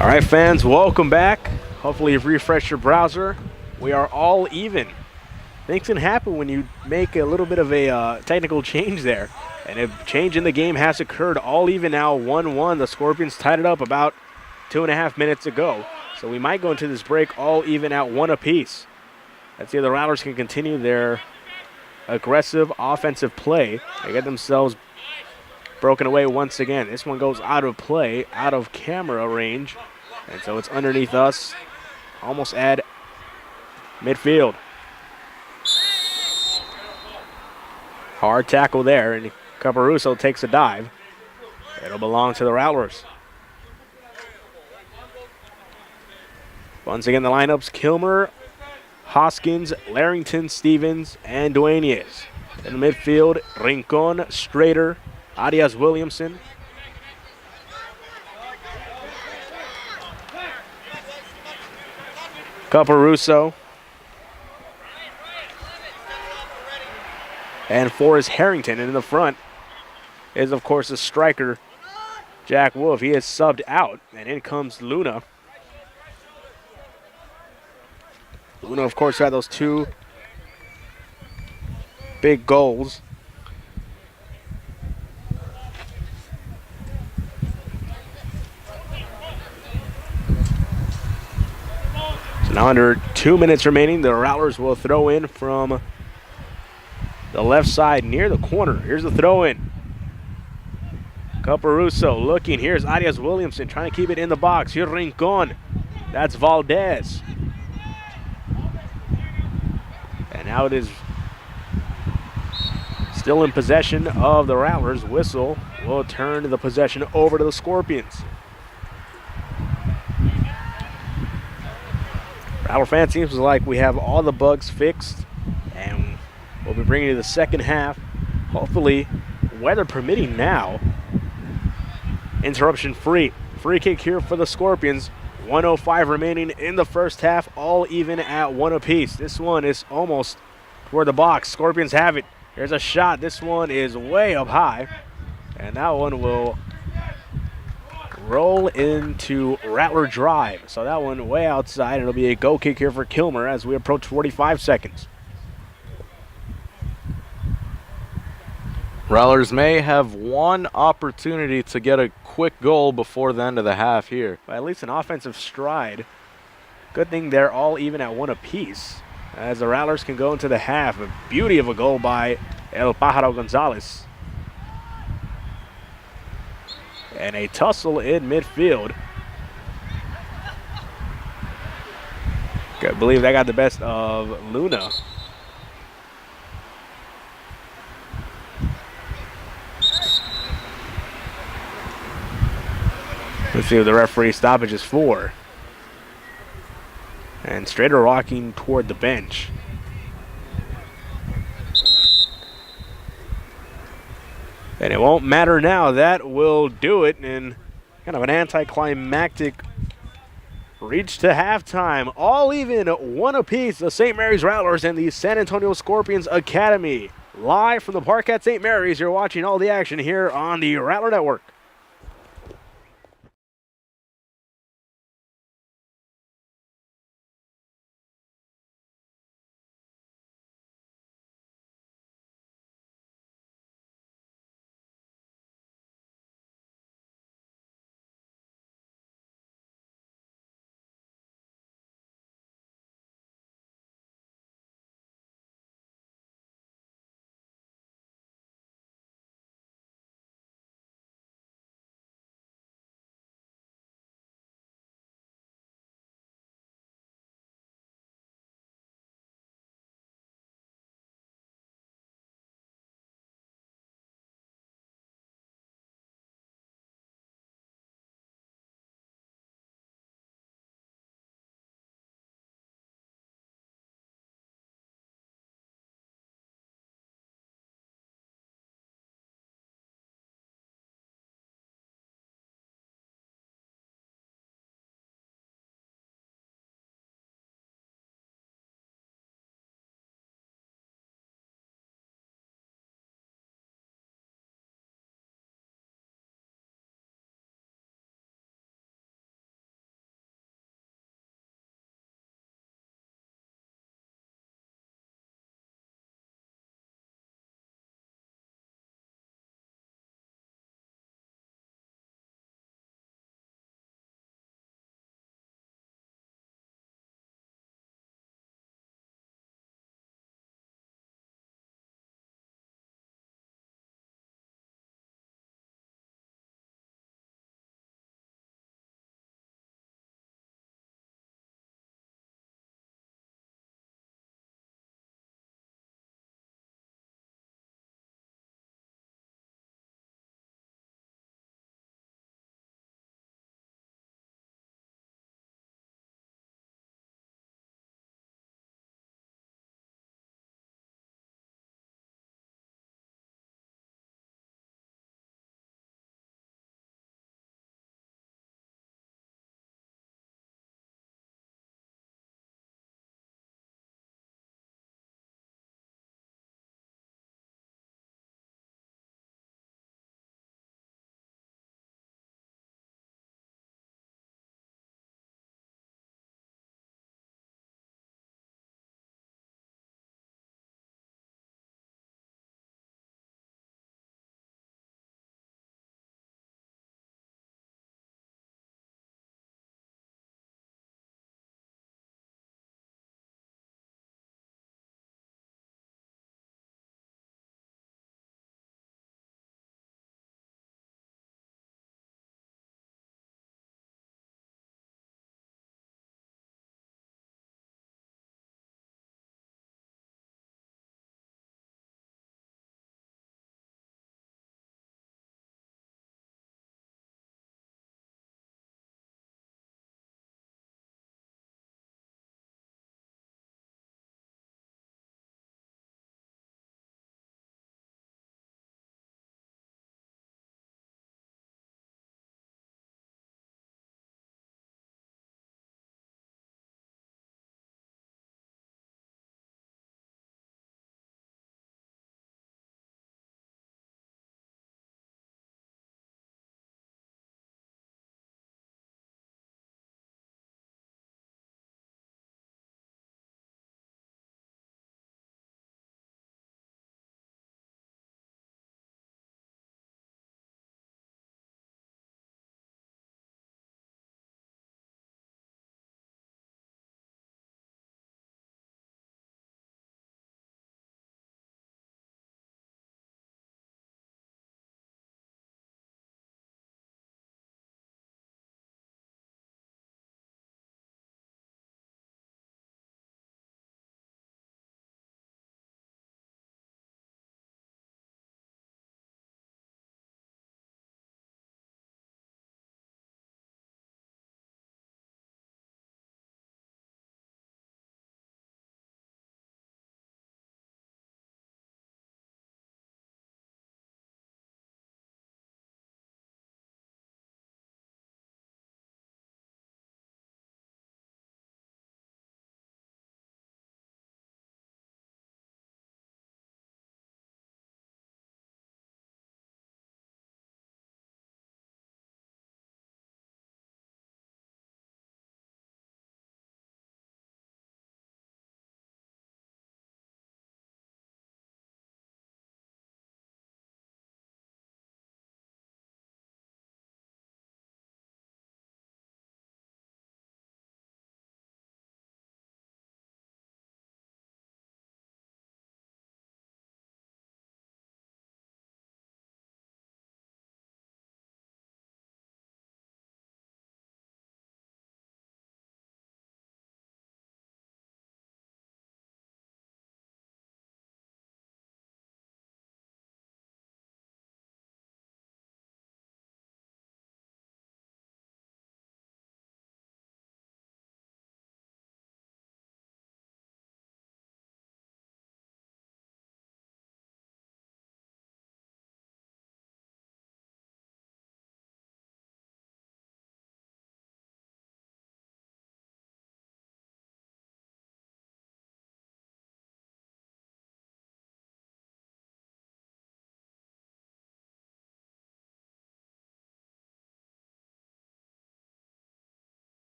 All right, fans, welcome back. Hopefully you've refreshed your browser. We are all even. Things can happen when you make a little bit of a technical change there. And a change in the game has occurred. All even now, 1-1. The Scorpions tied it up about 2.5 minutes ago. So we might go into this break all even at 1 apiece. Let's see if the Rattlers can continue their aggressive offensive play. They get themselves broken away once again. This one goes out of play, out of camera range. And so it's underneath us, almost at midfield. Hard tackle there, and Caparuso takes a dive. It'll belong to the Rattlers. Once again, the lineups: Kilmer, Hoskins, Larrington, Stevens, and Dueñez. In the midfield, Rincon, Strader, Arias Williamson. Caparuso. And Forrest Harrington. And in the front is, of course, the striker, Jack Wolf. He is subbed out, and in comes Luna. Luna, of course, had those two big goals. So now under 2 minutes remaining, the Rattlers will throw in from the left side near the corner. Here's the throw in. Caparuso looking. Here's Arias Williamson trying to keep it in the box. Here's Rincon. That's Valdez. And now it is still in possession of the Rattlers. Whistle will turn the possession over to the Scorpions. Rattler fans, seems like we have all the bugs fixed, and we'll be bringing you the second half, hopefully weather permitting now. Interruption free. Free kick here for the Scorpions. 1:05 remaining in the first half, all even at 1 apiece. This one is almost toward the box. Scorpions have it. There's a shot. This one is way up high, and that one will roll into Rattler drive. So that one way outside. It'll be a goal kick here for Kilmer as we approach 45 seconds. Rattlers may have one opportunity to get a quick goal before the end of the half here. But at least an offensive stride. Good thing they're all even at 1 apiece as the Rattlers can go into the half. A beauty of a goal by El Pájaro Gonzalez. And a tussle in midfield. I believe they got the best of Luna. Let's see what the referee stoppage is for. And Strader walking toward the bench. And it won't matter now. That will do it in kind of an anticlimactic reach to halftime. All even 1 apiece. The St. Mary's Rattlers and the San Antonio Scorpions Academy. Live from the park at St. Mary's. You're watching all the action here on the Rattler Network.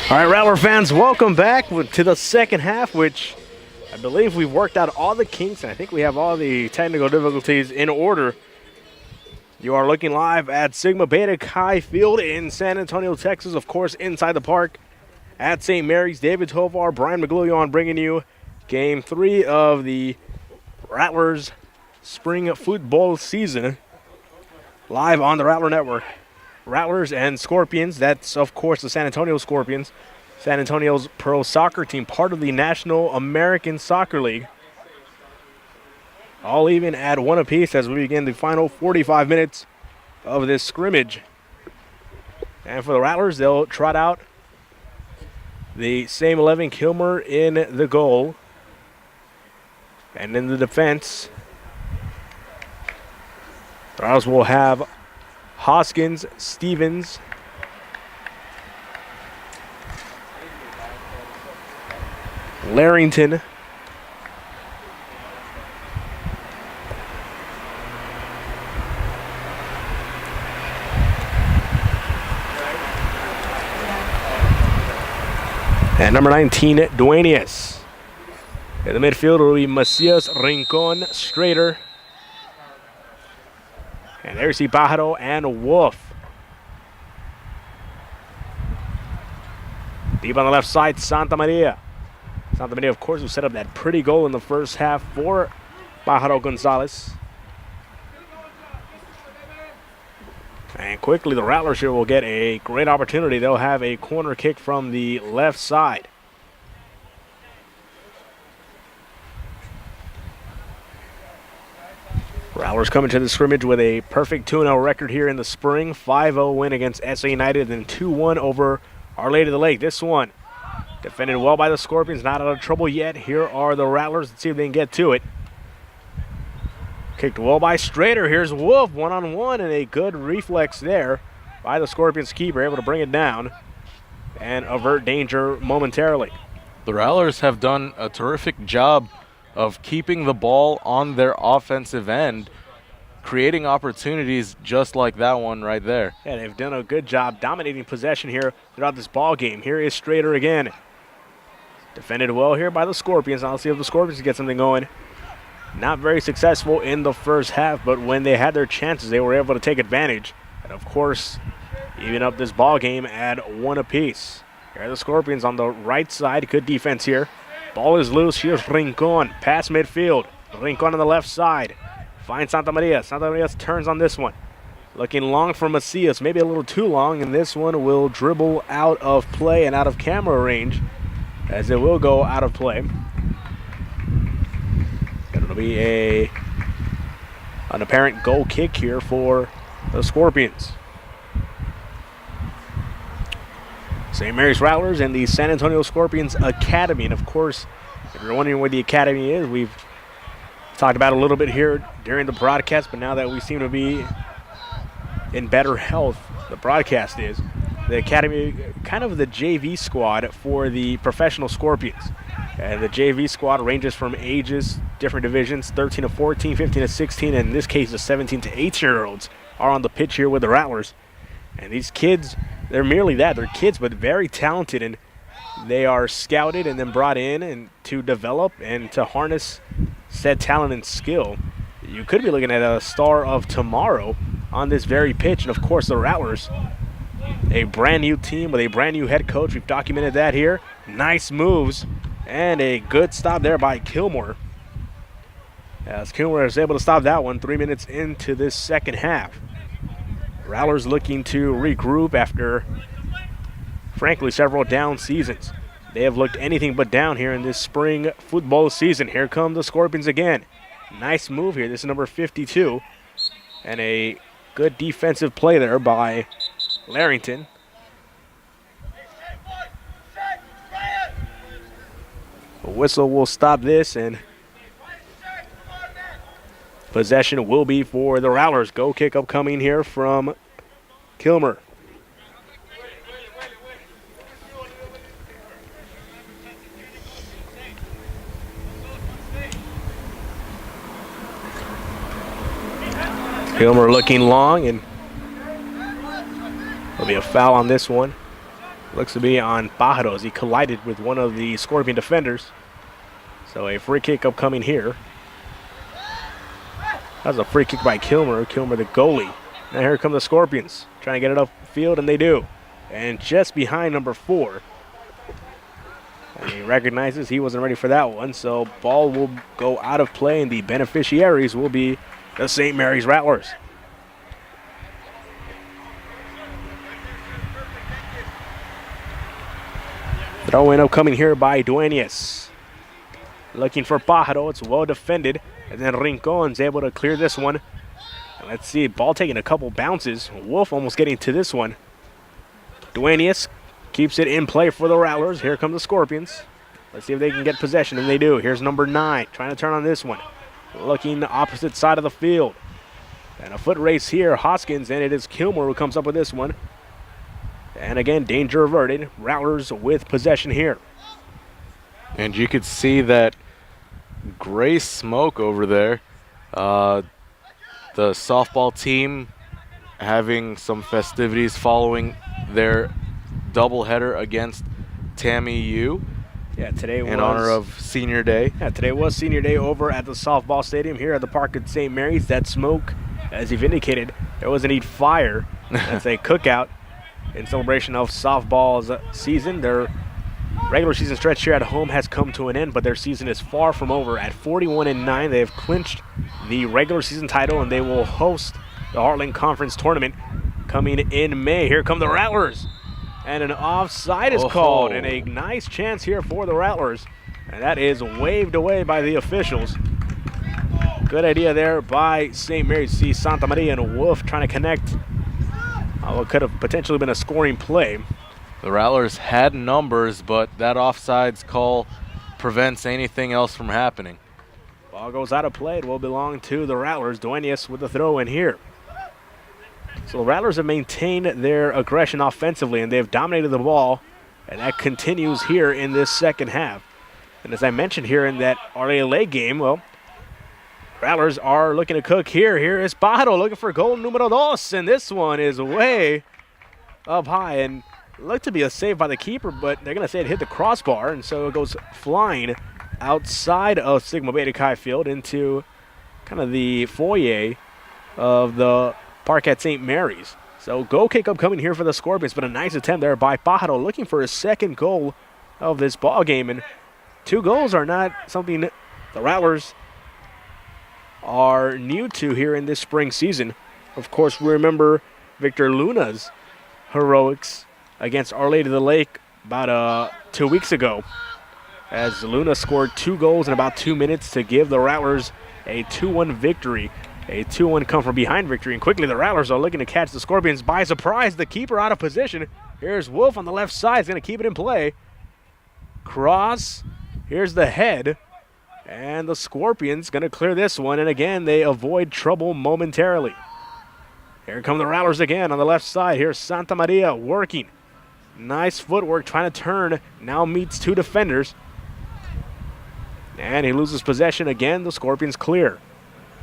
All right, Rattler fans, welcome back to the second half, which I believe we've worked out all the kinks, and I think we have all the technical difficulties in order. You are looking live at Sigma Beta Chi Field in San Antonio, Texas, of course, inside the park at St. Mary's. David Tovar, Brian McGlulion bringing you Game 3 of the Rattlers spring football season live on the Rattler Network. Rattlers and Scorpions, that's of course the San Antonio Scorpions, San Antonio's pro soccer team, part of the National American Soccer League. All even at 1 apiece as we begin the final 45 minutes of this scrimmage. And for the Rattlers, they'll trot out the same 11, Kilmer in the goal. And in the defense, the Rattlers will have Hoskins, Stevens, Larrington, and number 19, Duenas. In the midfield will be Macias, Rincon, Strader. And there's Pajaro and Wolf. Deep on the left side, Santa Maria. Santa Maria, of course, who set up that pretty goal in the first half for Pajaro Gonzalez. And quickly, the Rattlers here will get a great opportunity. They'll have a corner kick from the left side. Rattlers coming to the scrimmage with a perfect 2-0 record here in the spring. 5-0 win against SA United, then 2-1 over Our Lady of the Lake. This one defended well by the Scorpions, not out of trouble yet. Here are the Rattlers. Let's see if they can get to it. Kicked well by Strader. Here's Wolf, one-on-one, and a good reflex there by the Scorpions keeper, able to bring it down and avert danger momentarily. The Rattlers have done a terrific job of keeping the ball on their offensive end, creating opportunities just like that one right there. Yeah, they've done a good job dominating possession here throughout this ball game. Here is Strader again. Defended well here by the Scorpions. Now let's see if the Scorpions get something going. Not very successful in the first half, but when they had their chances, they were able to take advantage. And of course, even up this ball game at 1 apiece. Here are the Scorpions on the right side. Good defense here. Ball is loose. Here's Rincon. Pass midfield. Rincon on the left side. Finds Santa Maria. Santa Maria turns on this one. Looking long for Macias. Maybe a little too long. And this one will dribble out of play and out of camera range, as it will go out of play. It'll be an apparent goal kick here for the Scorpions. St. Mary's Rattlers and the San Antonio Scorpions Academy. And of course, if you're wondering where the Academy is, we've talked about it a little bit here during the broadcast, but now that we seem to be in better health, the broadcast is, the Academy, kind of the JV squad for the professional Scorpions. And the JV squad ranges from ages, different divisions, 13 to 14, 15 to 16, and in this case, the 17 to 18-year-olds are on the pitch here with the Rattlers. And these kids, they're merely that. They're kids, but very talented, and they are scouted and then brought in and to develop and to harness said talent and skill. You could be looking at a star of tomorrow on this very pitch. And, of course, the Rattlers, a brand-new team with a brand-new head coach. We've documented that here. Nice moves and a good stop there by Kilmer. As Kilmer is able to stop that one 3 minutes into this second half. Rattlers looking to regroup after, frankly, several down seasons. They have looked anything but down here in this spring football season. Here come the Scorpions again. Nice move here. This is number 52. And a good defensive play there by Larrington. A whistle will stop this, and possession will be for the Rattlers. Goal kick upcoming here from Kilmer. Kilmer looking long, and there'll be a foul on this one. Looks to be on Pájaros. He collided with one of the Scorpion defenders. So a free kick upcoming here. That was a free kick by Kilmer. Kilmer, the goalie. Now here come the Scorpions. Trying to get it upfield, and they do. And just behind number 4. And he recognizes he wasn't ready for that one. So ball will go out of play, and the beneficiaries will be the St. Mary's Rattlers. Throw in upcoming here by Dueñas. Looking for Pájaro. It's well defended. And then Rincon's able to clear this one. And let's see, ball taking a couple bounces. Wolf almost getting to this one. Dueñas keeps it in play for the Rattlers. Here come the Scorpions. Let's see if they can get possession, and they do. Here's number 9, trying to turn on this one. Looking the opposite side of the field. And a foot race here, Hoskins, and it is Kilmer who comes up with this one. And again, danger averted. Rattlers with possession here. And you could see that gray smoke over there. The softball team having some festivities following their doubleheader against StMU. Yeah, today was in honor of Senior Day. Yeah, today was Senior Day over at the softball stadium here at the park at St. Mary's. That smoke, as you've indicated, there was indeed fire. That's a cookout in celebration of softball's season. Their regular season stretch here at home has come to an end, but their season is far from over. At 41-9, they have clinched the regular season title, and they will host the Heartland Conference Tournament coming in May. Here come the Rattlers. And an offside is called, and a nice chance here for the Rattlers. And that is waved away by the officials. Good idea there by St. Mary's. See Santa Maria and Wolf trying to connect. What could have potentially been a scoring play. The Rattlers had numbers, but that offsides call prevents anything else from happening. Ball goes out of play. It will belong to the Rattlers. Dueñas with the throw in here. So the Rattlers have maintained their aggression offensively, and they've dominated the ball, and that continues here in this second half. And as I mentioned here in that RLA game, well, Rattlers are looking to cook here. Here is Pájaro looking for goal numero dos, and this one is way up high and looked to be a save by the keeper, but they're going to say it hit the crossbar, and so it goes flying outside of Sigma Beta Chi Field into kind of the foyer of the park at St. Mary's. So goal kick upcoming here for the Scorpions, but a nice attempt there by Pájaro looking for his second goal of this ball game. And 2 goals are not something the Rattlers are new to here in this spring season. Of course, we remember Victor Luna's heroics against Our Lady of the Lake about 2 weeks ago, as Luna scored 2 goals in about 2 minutes to give the Rattlers a 2-1 victory. A 2-1 come-from-behind victory, and quickly the Rattlers are looking to catch the Scorpions by surprise. The keeper out of position. Here's Wolf on the left side. He's going to keep it in play. Cross. Here's the head. And the Scorpions going to clear this one, and again, they avoid trouble momentarily. Here come the Rattlers again on the left side. Here's Santa Maria working. Nice footwork, trying to turn. Now meets 2 defenders. And he loses possession again. The Scorpions clear.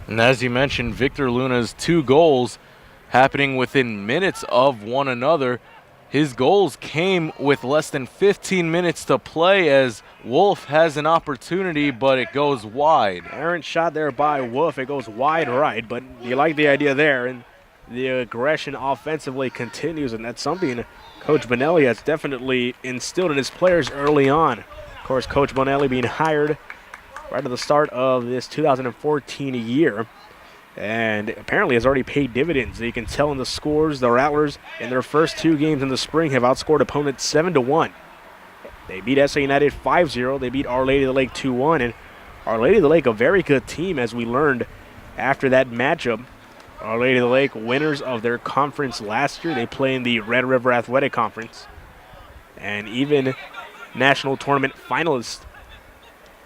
And as you mentioned, Victor Luna's 2 goals happening within minutes of one another. His goals came with less than 15 minutes to play as Wolf has an opportunity, but it goes wide. Errant shot there by Wolf. It goes wide right, but you like the idea there. And the aggression offensively continues, and that's something Coach Bonelli has definitely instilled in his players early on. Of course, Coach Bonelli being hired right at the start of this 2014 year, and apparently has already paid dividends. You can tell in the scores, the Rattlers in their first 2 games in the spring have outscored opponents 7-1. They beat SA United 5-0. They beat Our Lady of the Lake 2-1, and Our Lady of the Lake, a very good team, as we learned after that matchup. Our Lady of the Lake, winners of their conference last year. They play in the Red River Athletic Conference, and even national tournament finalists,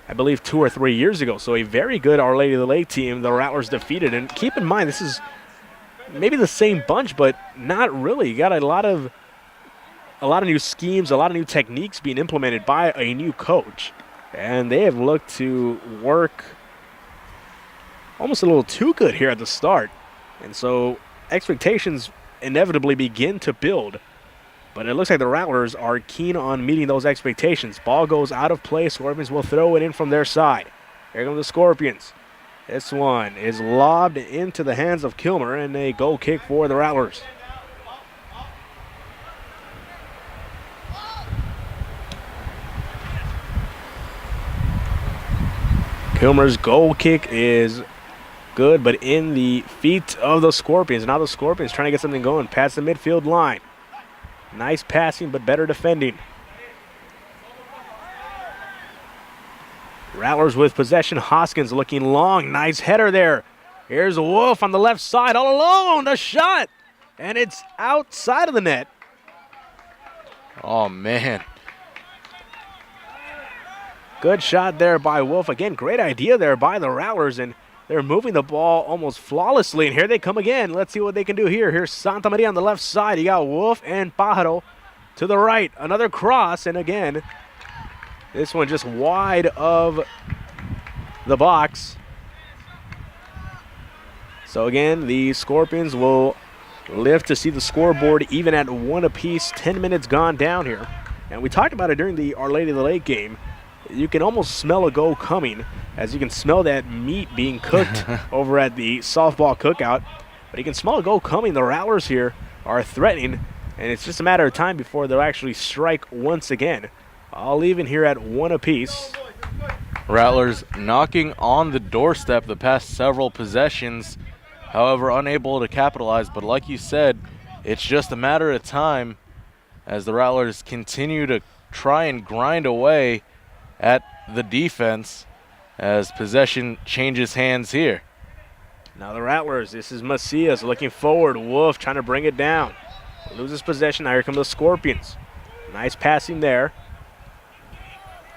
I believe 2 or 3 years ago. So a very good Our Lady of the Lake team the Rattlers defeated. And keep in mind, this is maybe the same bunch, but not really. You got a lot of new schemes, a lot of new techniques being implemented by a new coach. And they have looked to work almost a little too good here at the start. And so expectations inevitably begin to build. But it looks like the Rattlers are keen on meeting those expectations. Ball goes out of play. Scorpions will throw it in from their side. Here come the Scorpions. This one is lobbed into the hands of Kilmer, and a goal kick for the Rattlers. Kilmer's goal kick is good, but in the feet of the Scorpions. Now the Scorpions trying to get something going past the midfield line. Nice passing, but better defending. Rattlers with possession. Hoskins looking long. Nice header there. Here's Wolf on the left side all alone. The shot. And it's outside of the net. Oh, man. Good shot there by Wolf. Again, great idea there by the Rattlers, and they're moving the ball almost flawlessly. And here they come again. Let's see what they can do here. Here's Santa Maria on the left side. You got Wolf and Pajaro to the right. Another cross, and again, this one just wide of the box. So again, the Scorpions will live to see the scoreboard even at 1 apiece. 10 minutes gone down here. And we talked about it during the Our Lady of the Lake game. You can almost smell a goal coming, as you can smell that meat being cooked over at the softball cookout. But you can smell a goal coming. The Rattlers here are threatening, and it's just a matter of time before they'll actually strike once again. All even here at 1 apiece. Rattlers knocking on the doorstep the past several possessions, however unable to capitalize. But like you said, it's just a matter of time as the Rattlers continue to try and grind away at the defense as possession changes hands here. Now the Rattlers, this is Macias looking forward. Wolf trying to bring it down. Loses possession. Now here come the Scorpions. Nice passing there.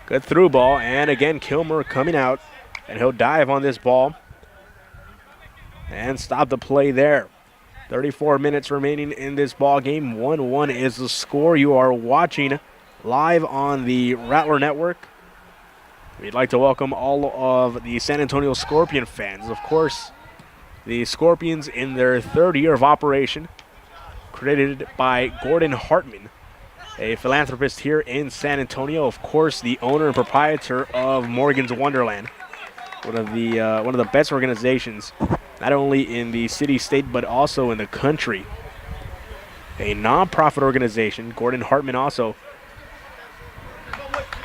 Good through ball. And again, Kilmer coming out. And he'll dive on this ball. And stop the play there. 34 minutes remaining in this ball game. 1-1 is the score. You are watching live on the Rattler Network. We'd like to welcome all of the San Antonio Scorpion fans. Of course, the Scorpions in their 3rd year of operation, created by Gordon Hartman, a philanthropist here in San Antonio. Of course, the owner and proprietor of Morgan's Wonderland, one of the best organizations, not only in the city, state, but also in the country. A non-profit organization. Gordon Hartman also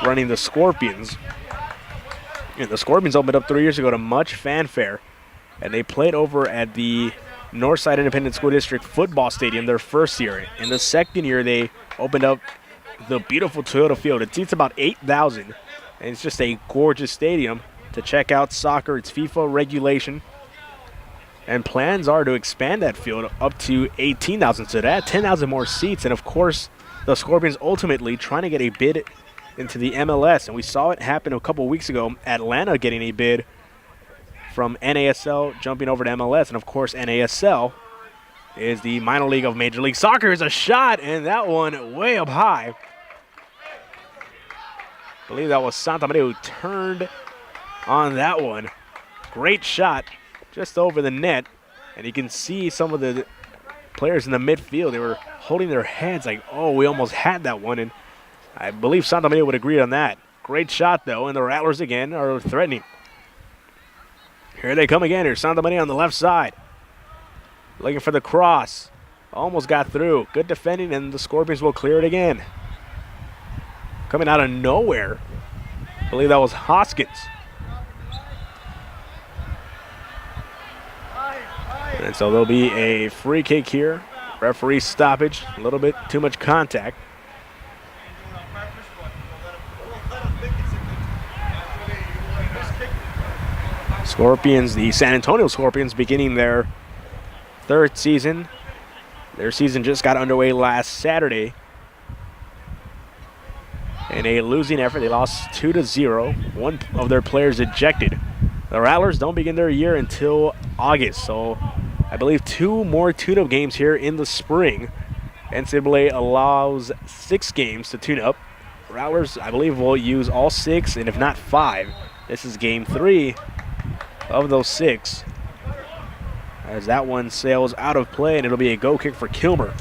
running the Scorpions. And the Scorpions opened up 3 years ago to much fanfare, and they played over at the Northside Independent School District football stadium their first year. In the second year, they opened up the beautiful Toyota Field. It seats about 8,000, and it's just a gorgeous stadium to check out soccer. It's FIFA regulation, and plans are to expand that field up to 18,000, so that 10,000 more seats. And of course, the Scorpions ultimately trying to get a bid into the MLS, and we saw it happen a couple weeks ago. Atlanta getting a bid from NASL, jumping over to MLS, and of course NASL is the minor league of Major League Soccer. Is a shot, and that one way up high. I believe that was Santa Maria who turned on that one. Great shot, just over the net, and you can see some of the players in the midfield. They were holding their heads like, oh, we almost had that one, and I believe Santa Maria would agree on that. Great shot, though, and the Rattlers again are threatening. Here they come again. Here's Santa Maria on the left side. Looking for the cross. Almost got through. Good defending, and the Scorpions will clear it again. Coming out of nowhere. I believe that was Hoskins. And so there'll be a free kick here. Referee stoppage. A little bit too much contact. Scorpions, the San Antonio Scorpions, beginning their 3rd season. Their season just got underway last Saturday. In a losing effort, they lost 2-0. One of their players ejected. The Rattlers don't begin their year until August, so I believe 2 more tune-up games here in the spring. NCAA allows 6 games to tune up. Rattlers, I believe, will use all 6, and if not 5. This is game 3 of those 6, as that one sails out of play, and it'll be a goal kick for Kilmer.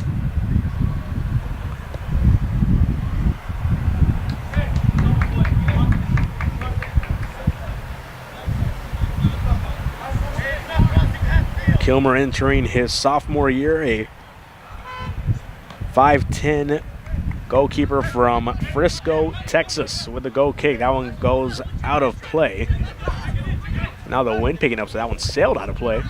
Kilmer entering his sophomore year, a 5'10" goalkeeper from Frisco, Texas, with the goal kick. That one goes out of play. Now the wind picking up, so that one sailed out of play.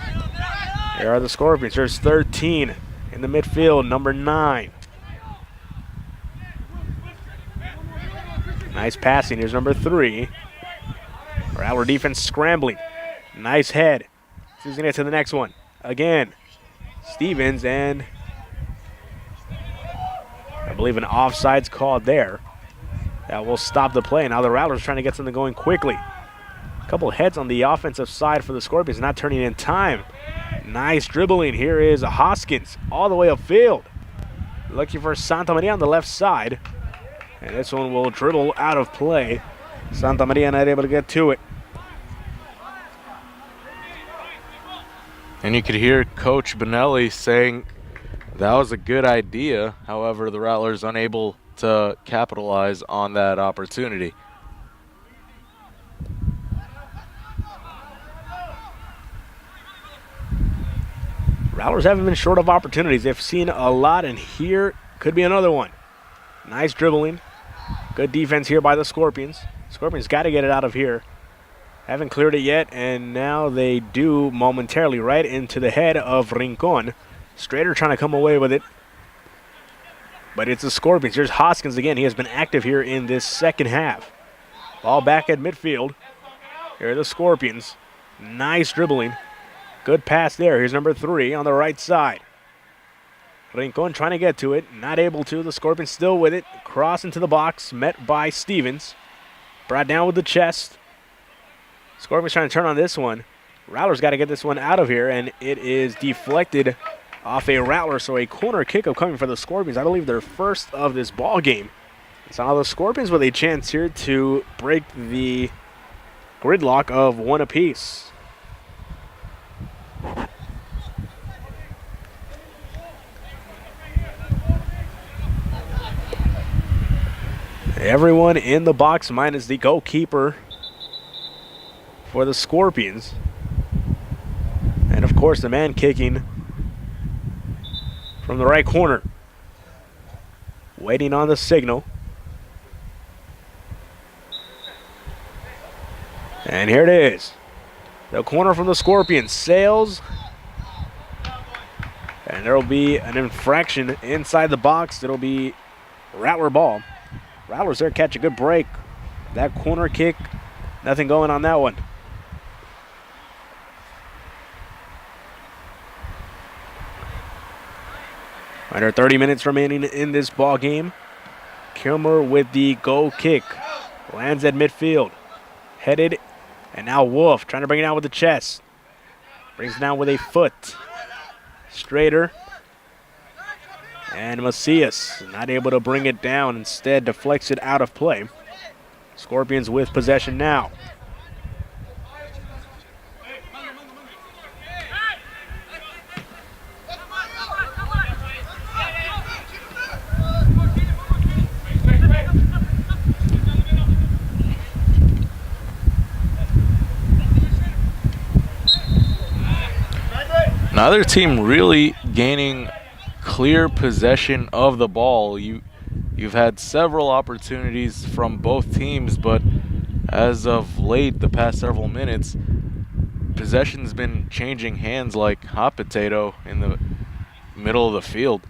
Here are the Scorpions. There's 13 in the midfield, number 9. Nice passing. Here's number 3. Rattler defense scrambling. Nice head. He's going to get to the next one. Again, Stevens, and I believe an offside's called there. That will stop the play. Now the Rattlers trying to get something going quickly. A couple heads on the offensive side for the Scorpions, not turning in time. Nice dribbling. Here is Hoskins all the way upfield. Looking for Santa Maria on the left side. And this one will dribble out of play. Santa Maria not able to get to it. And you could hear Coach Benelli saying that was a good idea. However, the Rattlers unable to capitalize on that opportunity. Rattlers haven't been short of opportunities. They've seen a lot, and here could be another one. Nice dribbling. Good defense here by the Scorpions. Scorpions got to get it out of here. Haven't cleared it yet, and now they do momentarily, right into the head of Rincon. Strader trying to come away with it, but it's the Scorpions. Here's Hoskins again. He has been active here in this second half. Ball back at midfield. Here are the Scorpions. Nice dribbling. Good pass there. Here's number 3 on the right side. Rincon trying to get to it. Not able to. The Scorpions still with it. Cross into the box. Met by Stevens. Brought down with the chest. Scorpions trying to turn on this one. Rattlers got to get this one out of here, and it is deflected off a Rattler, so a corner kickoff coming for the Scorpions. I believe their first of this ball game. So now the Scorpions with a chance here to break the gridlock of 1 apiece. Everyone in the box minus the goalkeeper for the Scorpions. And of course the man kicking from the right corner. Waiting on the signal. And here it is. The corner from the Scorpions sails. And there will be an infraction inside the box. It'll be Rattler ball. Rattlers there catch a good break. That corner kick, nothing going on that one. Under 30 minutes remaining in this ball game. Kilmer with the goal kick. Lands at midfield. Headed, and now Wolf trying to bring it down with the chest. Brings it down with a foot. Strader. And Macias not able to bring it down. Instead deflects it out of play. Scorpions with possession now. Neither team really gaining clear possession of the ball. You've had several opportunities from both teams, but as of late, the past several minutes, possession's been changing hands like hot potato in the middle of the field.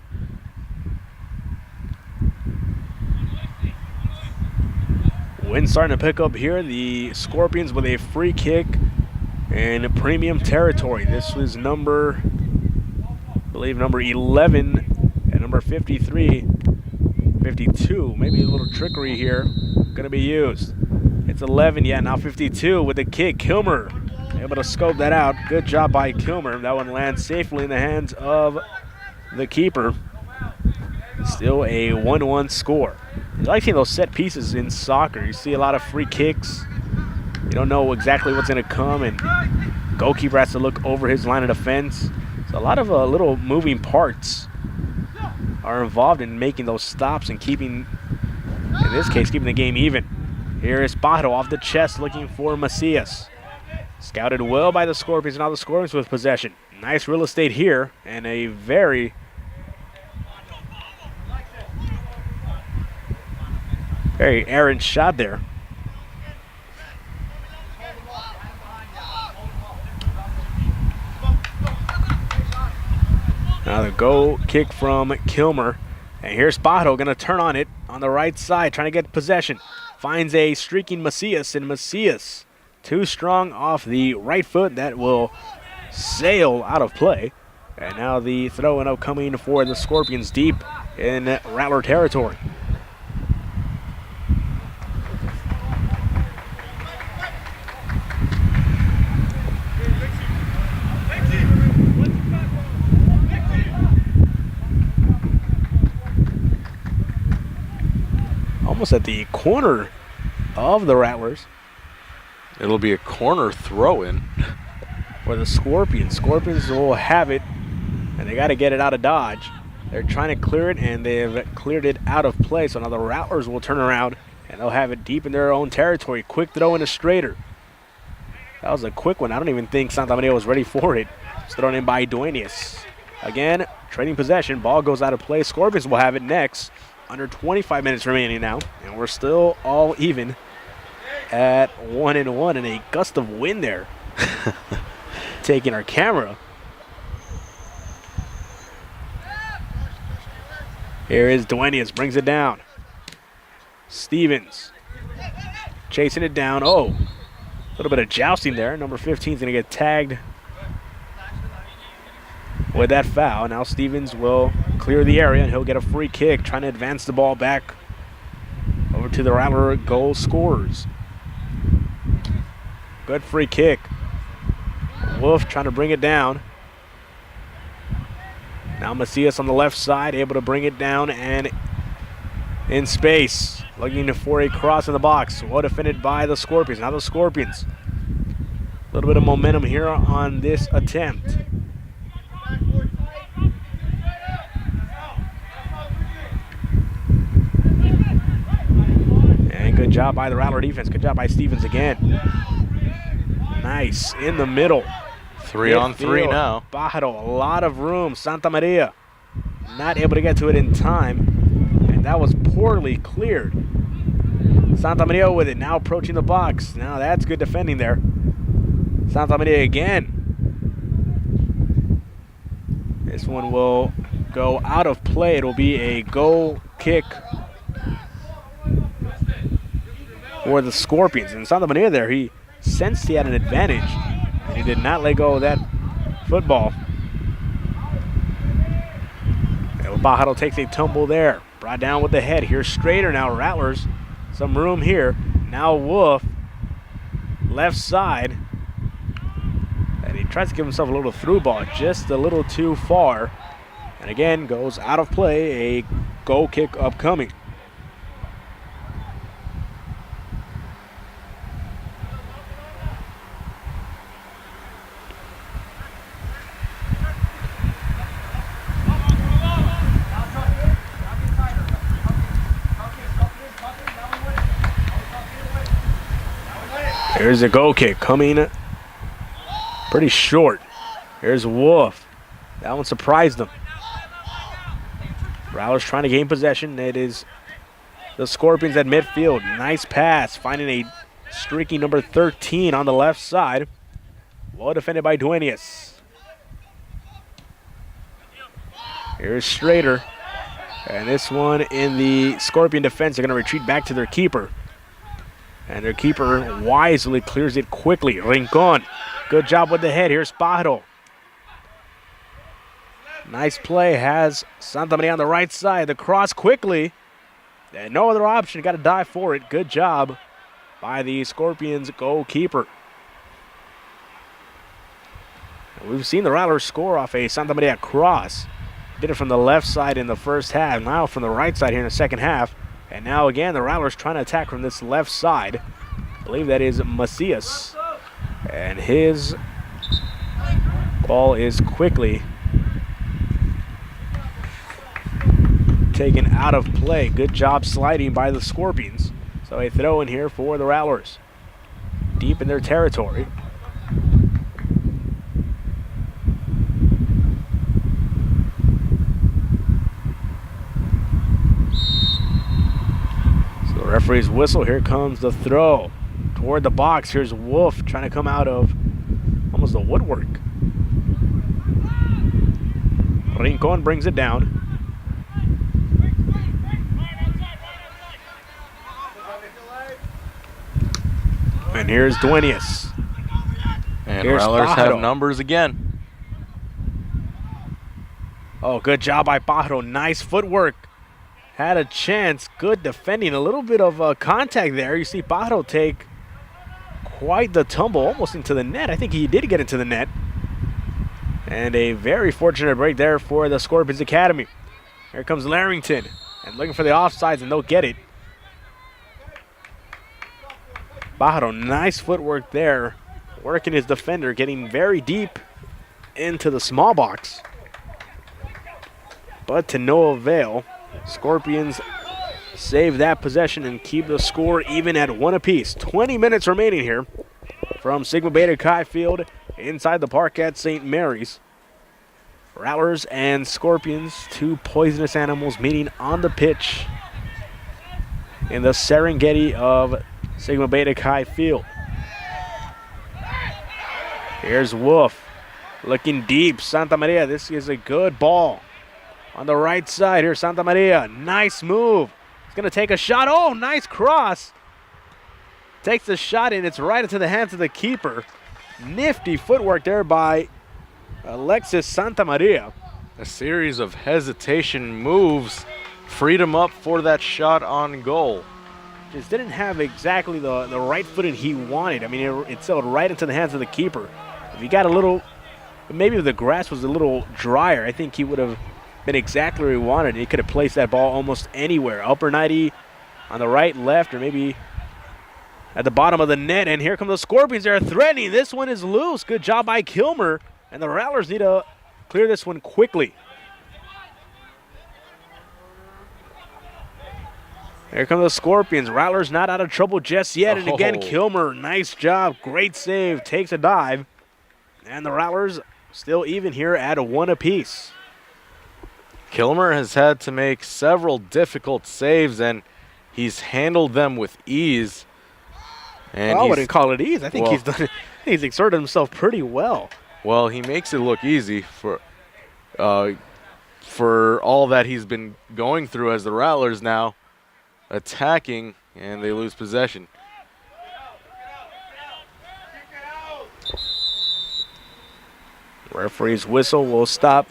Wind starting to pick up here. The Scorpions with a free kick in premium territory. This was number 11 and number 53, 52. Maybe a little trickery here going to be used. It's 11, yeah, now 52 with the kick. Kilmer able to scope that out. Good job by Kilmer. That one lands safely in the hands of the keeper. Still a 1-1 score. I like seeing those set pieces in soccer. You see a lot of free kicks. You don't know exactly what's going to come, and goalkeeper has to look over his line of defense. So a lot of little moving parts are involved in making those stops and keeping, in this case, keeping the game even. Here is Pajo off the chest looking for Macias. Scouted well by the Scorpions, and now the Scorpions with possession. Nice real estate here, and a very errant shot there. Now the goal kick from Kilmer. And here's Bajo going to turn on it on the right side, trying to get possession. Finds a streaking Macias, and Macias too strong off the right foot. That will sail out of play. And now the throw-in upcoming for the Scorpions deep in Rattler territory. Almost at the corner of the Rattlers. It'll be a corner throw-in For the Scorpions. Scorpions will have it, and they got to get it out of dodge. They're trying to clear it, and they've cleared it out of play. So now the Rattlers will turn around, and they'll have it deep in their own territory. Quick throw in a straighter. That was a quick one. I don't even think Santa Maria was ready for it. It's thrown in by Duenas. Again, trading possession. Ball goes out of play. Scorpions will have it next. Under 25 minutes remaining now, and we're still all even at 1-1, and a gust of wind there taking our camera. Here is Duenas, brings it down. Stevens chasing it down. Oh, a little bit of jousting there. Number 15 is going to get tagged with that foul. Now Stevens will clear the area, and he'll get a free kick, trying to advance the ball back over to the Rattler goal scorers. Good free kick. Wolf trying to bring it down. Now Macias on the left side, able to bring it down and in space. Looking for a cross in the box. Well defended by the Scorpions. Now the Scorpions. A little bit of momentum here on this attempt. And good job by the Rattler defense. Good job by Stevens again. Nice. In the middle. 3-on-3 now. Bajo, a lot of room. Santa Maria not able to get to it in time. And that was poorly cleared. Santa Maria with it, now approaching the box. Now that's good defending there. Santa Maria again. This one will go out of play. It will be a goal kick for the Scorpions. And Santa Maria there, he sensed he had an advantage, and he did not let go of that football. El Bajado takes a tumble there. Brought down with the head. Here's Strader now. Rattlers, some room here. Now Wolf, left side. And he tries to give himself a little through ball, just a little too far. And again, goes out of play. A goal kick upcoming. Here's a goal kick coming pretty short. Here's Wolf. That one surprised them. Rattlers trying to gain possession. It is the Scorpions at midfield. Nice pass, finding a streaky number 13 on the left side. Well defended by Duenas. Here's Strader. And this one in the Scorpion defense. They're going to retreat back to their keeper. And their keeper wisely clears it quickly. Rincon, good job with the head. Here's Pajaro. Nice play, has Santa Maria on the right side. The cross quickly. And no other option, got to dive for it. Good job by the Scorpions goalkeeper. We've seen the Rattlers score off a Santa Maria cross. Did it from the left side in the first half, now from the right side here in the second half. And now again, the Rattlers trying to attack from this left side. I believe that is Macias. And his ball is quickly taken out of play. Good job sliding by the Scorpions. So a throw in here for the Rattlers. Deep in their territory. Referee's whistle. Here comes the throw toward the box. Here's Wolf trying to come out of almost the woodwork. Rincon brings it down. And here's Duenas. And Here's Rattlers have Pajaro. numbers again. Oh, good job by Pajaro. Nice footwork. Had a chance. Good defending. A little bit of contact there. You see Pajaro take quite the tumble almost into the net. I think he did get into the net. And a very fortunate break there for the Scorpions Academy. Here comes Larrington. And looking for the offsides, and they'll get it. Pajaro, nice footwork there. Working his defender, getting very deep into the small box. But to no avail. Scorpions save that possession and keep the score even at 1 apiece. 20 minutes remaining here from Sigma Beta Chi Field inside the park at St. Mary's. Rattlers and Scorpions, two poisonous animals meeting on the pitch in the Serengeti of Sigma Beta Chi Field. Here's Wolf looking deep. Santa Maria, this is a good ball. On the right side, here's Santa Maria. Nice move. He's going to take a shot. Oh, nice cross. Takes the shot, and it's right into the hands of the keeper. Nifty footwork there by Alexis Santa Maria. A series of hesitation moves freed him up for that shot on goal. Just didn't have exactly the right footing he wanted. I mean, it sailed right into the hands of the keeper. If he got a little, maybe if the grass was a little drier, I think he would have been exactly where he wanted. He could have placed that ball almost anywhere. Upper 90 on the right, left, or maybe at the bottom of the net. And here come the Scorpions. They're threatening. This one is loose. Good job by Kilmer. And the Rattlers need to clear this one quickly. Here come the Scorpions. Rattlers not out of trouble just yet. And again, Kilmer, nice job. Great save. Takes a dive. And the Rattlers still even here at 1 apiece. Kilmer has had to make several difficult saves, and he's handled them with ease. And I wouldn't call it ease. I think he's exerted himself pretty well. Well, he makes it look easy for all that he's been going through as the Rattlers now attacking, and they lose possession. Referee's whistle will stop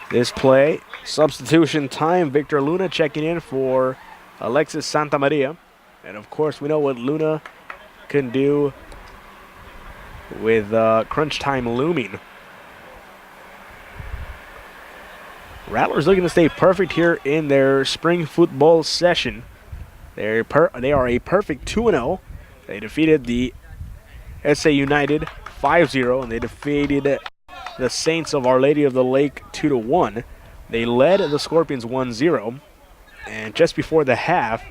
this play. Substitution time. Victor Luna checking in for Alexis Santa Maria. And of course, we know what Luna can do with crunch time looming. Rattlers looking to stay perfect here in their spring football session. They are a perfect 2-0. They defeated the SA United 5-0, and they defeated the Saints of Our Lady of the Lake 2-1. They led the Scorpions 1-0, and just before the half,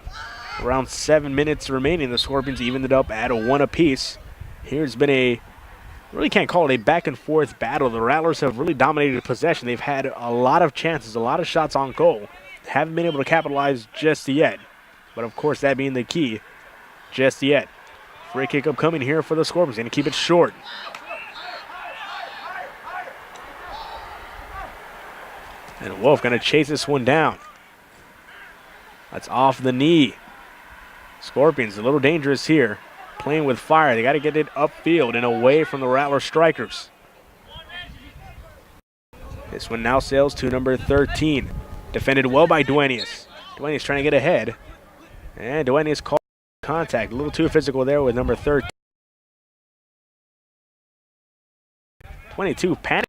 around 7 minutes remaining, the Scorpions evened it up at 1 apiece. Here's been a, really can't call it a back and forth battle. The Rattlers have really dominated possession. They've had a lot of chances, a lot of shots on goal. Haven't been able to capitalize just yet. But of course, that being the key, just yet. Free kick upcoming here for the Scorpions. Going to keep it short. And Wolf going to chase this one down. That's off the knee. Scorpions a little dangerous here. Playing with fire. They got to get it upfield and away from the Rattler strikers. This one now sails to number 13. Defended well by Duenas. Duenas trying to get ahead. And Duenas called contact. A little too physical there with number 13. 22 panic.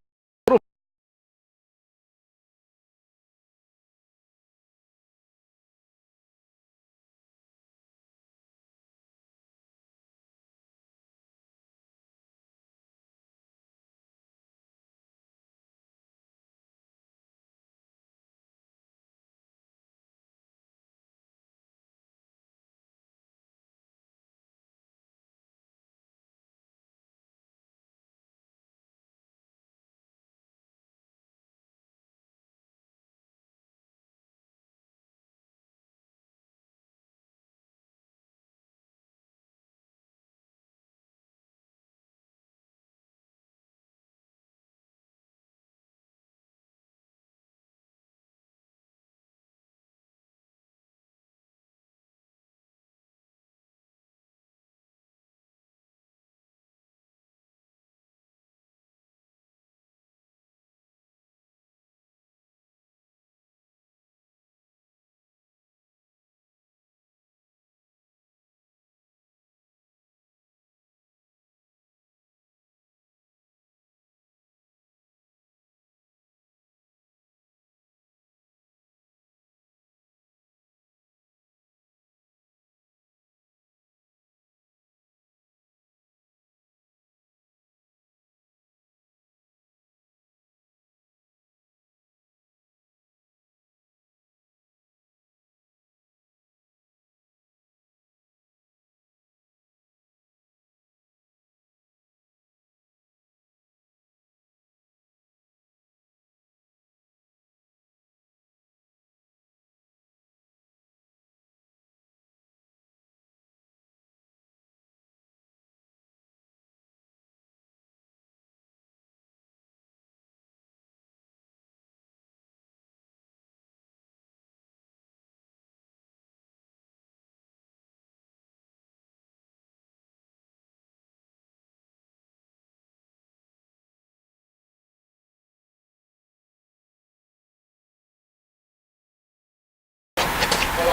It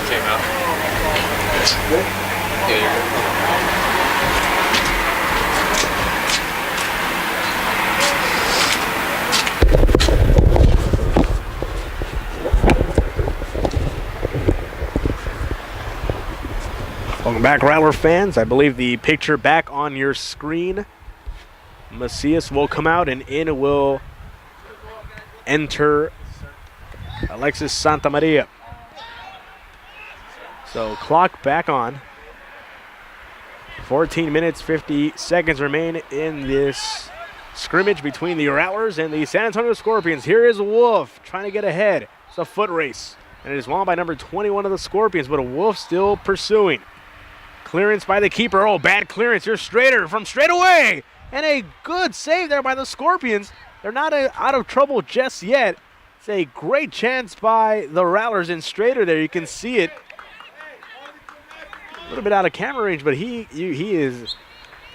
came out. Yeah, you're good. Welcome back, Rattler fans. I believe the picture back on your screen. Macias will come out and in will enter Alexis Santamaria. So clock back on. 14 minutes, 50 seconds remain in this scrimmage between the Rattlers and the San Antonio Scorpions. Here is Wolf trying to get ahead. It's a foot race, and it is won by number 21 of the Scorpions, but Wolf still pursuing. Clearance by the keeper. Oh, bad clearance. Here's Strader from straight away. And a good save there by the Scorpions. They're not out of trouble just yet. It's a great chance by the Rattlers and Strader there. You can see it. A little bit out of camera range, but he is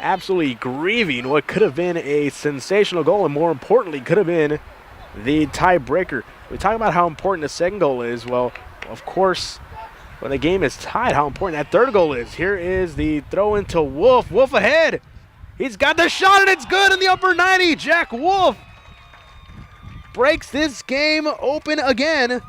absolutely grieving what could have been a sensational goal, and more importantly, could have been the tiebreaker. We talk about how important the second goal is. Well, of course, when the game is tied, how important that third goal is. Here is the throw into Wolf. Wolf ahead. He's got the shot, and it's good in the upper 90. Jack Wolf breaks this game open again,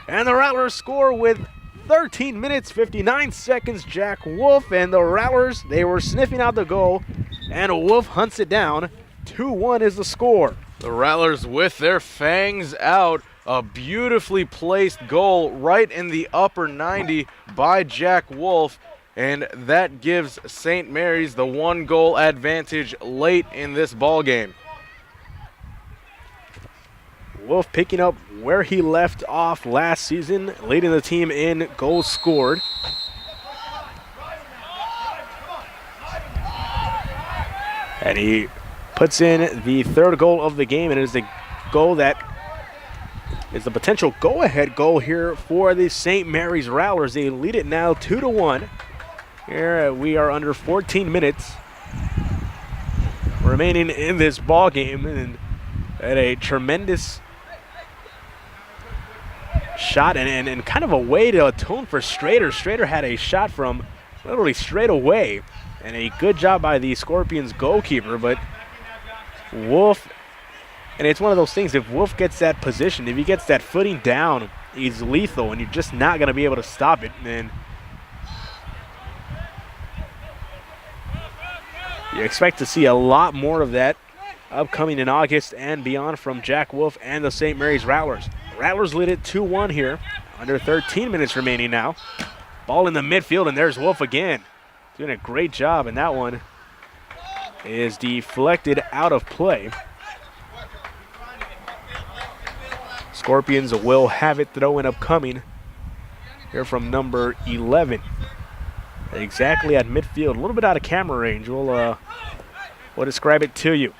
and the Rattlers score with 13 minutes, 59 seconds. Jack Wolf and the Rattlers, they were sniffing out the goal, and Wolf hunts it down. 2-1 is the score. The Rattlers with their fangs out. A beautifully placed goal right in the upper 90 by Jack Wolf, and that gives St. Mary's the 1-goal advantage late in this ball game. Wolf picking up where he left off last season, leading the team in goals scored. And he puts in the third goal of the game, and it is a goal that is the potential go-ahead goal here for the St. Mary's Rattlers. They lead it now 2-1. Here we are under 14 minutes remaining in this ball game, and at a tremendous shot and kind of a way to atone for Strader. Strader had a shot from literally straight away, and a good job by the Scorpions goalkeeper, but Wolf. And it's one of those things, if Wolf gets that position, if he gets that footing down, he's lethal, and you're just not going to be able to stop it. And you expect to see a lot more of that upcoming in August and beyond from Jack Wolf and the St. Mary's Rattlers. Rattlers lead it 2-1 here, under 13 minutes remaining now. Ball in the midfield, and there's Wolf again. Doing a great job, and that one is deflected out of play. Scorpions will have it throw-in upcoming here from number 11. Exactly at midfield, a little bit out of camera range. We'll describe it to you.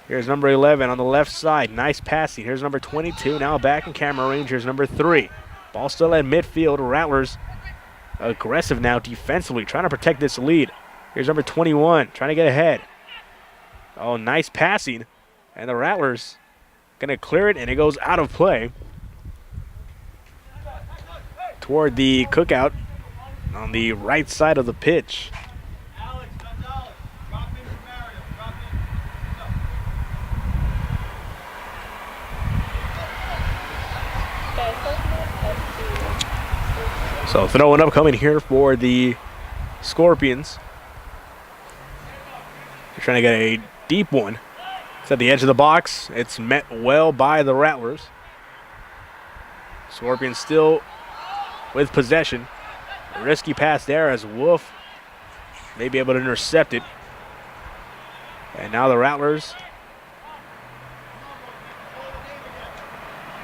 Here's number 11 on the left side. Nice passing. Here's number 22, now back in camera range. Here's number 3. Ball still at midfield. Rattlers aggressive now defensively, trying to protect this lead. Here's number 21, trying to get ahead. Oh, nice passing. And the Rattlers going to clear it, and it goes out of play toward the cookout on the right side of the pitch. So throwing up coming here for the Scorpions. They're trying to get a deep one. It's at the edge of the box. It's met well by the Rattlers. Scorpions still with possession. A risky pass there as Wolf may be able to intercept it. And now the Rattlers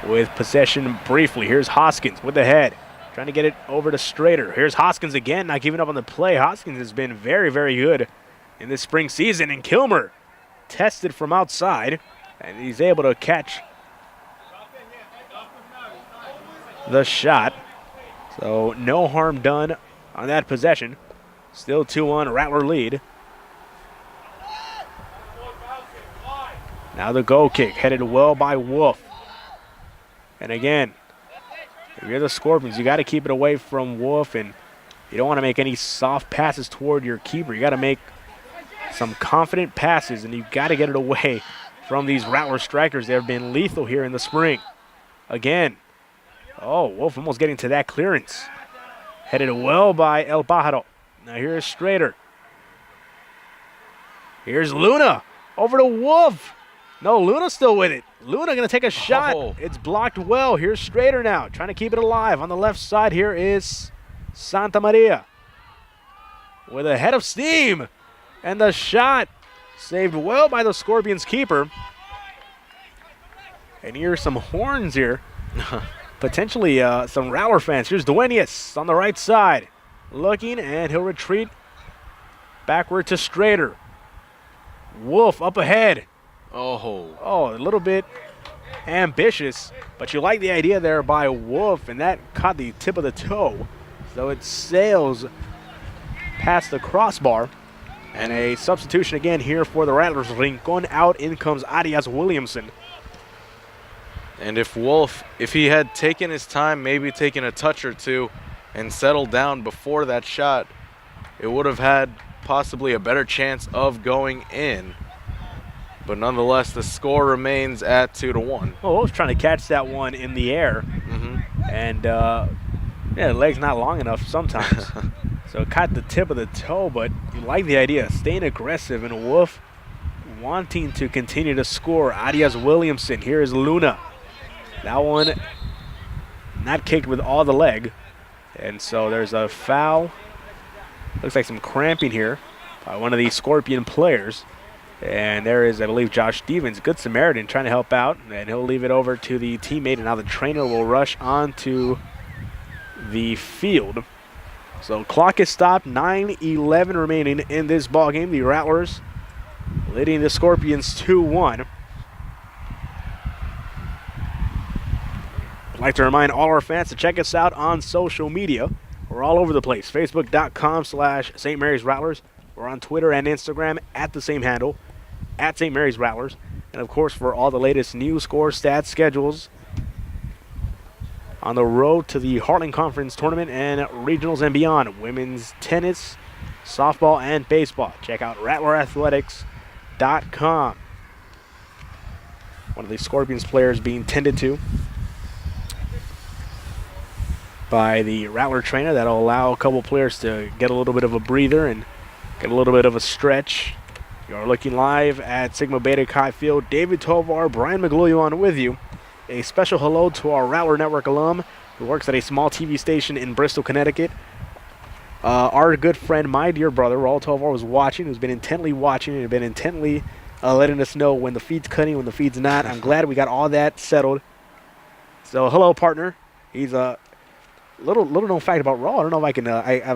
with possession briefly. Here's Hoskins with the head, trying to get it over to Strader. Here's Hoskins again, not giving up on the play. Hoskins has been very, very good in this spring season, and Kilmer tested from outside, and he's able to catch the shot. So no harm done on that possession. Still 2-1, Rattler lead. Now the goal kick, headed well by Wolf. And again, if you're the Scorpions, you got to keep it away from Wolf, and you don't want to make any soft passes toward your keeper. You got to make some confident passes, and you've got to get it away from these Rattler strikers. They have been lethal here in the spring. Again, oh, Wolf almost getting to that clearance. Headed well by El Pájaro. Now here's Strader. Here's Luna over to Wolf. No, Luna's still with it. Luna going to take a shot. Oh. It's blocked well. Here's Strader now, trying to keep it alive. On the left side here is Santa Maria with a head of steam. And the shot saved well by the Scorpions keeper. And here's some horns here. Potentially some Rattler fans. Here's Duenas on the right side. Looking, and he'll retreat backward to Strader. Wolf up ahead. Oh, a little bit ambitious, but you like the idea there by Wolf, and that caught the tip of the toe. So it sails past the crossbar. And a substitution again here for the Rattlers. Rincon out, in comes Arias Williamson. And if Wolf, if he had taken his time, maybe taken a touch or two and settled down before that shot, it would have had possibly a better chance of going in. But nonetheless, the score remains at 2-1. Well, Wolf's trying to catch that one in the air. And, yeah, the leg's not long enough sometimes. So it caught the tip of the toe, but you like the idea, staying aggressive, and Wolf wanting to continue to score. Arias Williamson, here is Luna. That one not kicked with all the leg. And so there's a foul. Looks like some cramping here by one of these Scorpion players. And there is, I believe, Josh Stevens, good Samaritan, trying to help out. And he'll leave it over to the teammate, and now the trainer will rush onto the field. So clock is stopped, 9:11 remaining in this ball game. The Rattlers leading the Scorpions 2-1. I'd like to remind all our fans to check us out on social media. We're all over the place. Facebook.com/St. Mary's Rattlers. We're on Twitter and Instagram at the same handle, at St. Mary's Rattlers. And of course, for all the latest news, scores, stats, schedules, on the road to the Heartland Conference Tournament and regionals and beyond. Women's tennis, softball, and baseball. Check out RattlerAthletics.com. One of the Scorpions players being tended to by the Rattler trainer. That'll allow a couple players to get a little bit of a breather and get a little bit of a stretch. You're looking live at Sigma Beta Chi Field. David Tovar, Brian McGlullion with you. A special hello to our Rattler Network alum who works at a small TV station in Bristol, Connecticut. Our good friend, my dear brother, Raul Tovar, was watching, who's been intently watching and been intently letting us know when the feed's cutting, when the feed's not. I'm glad we got all that settled. So, hello, partner. He's a little known fact about Raul. I don't know if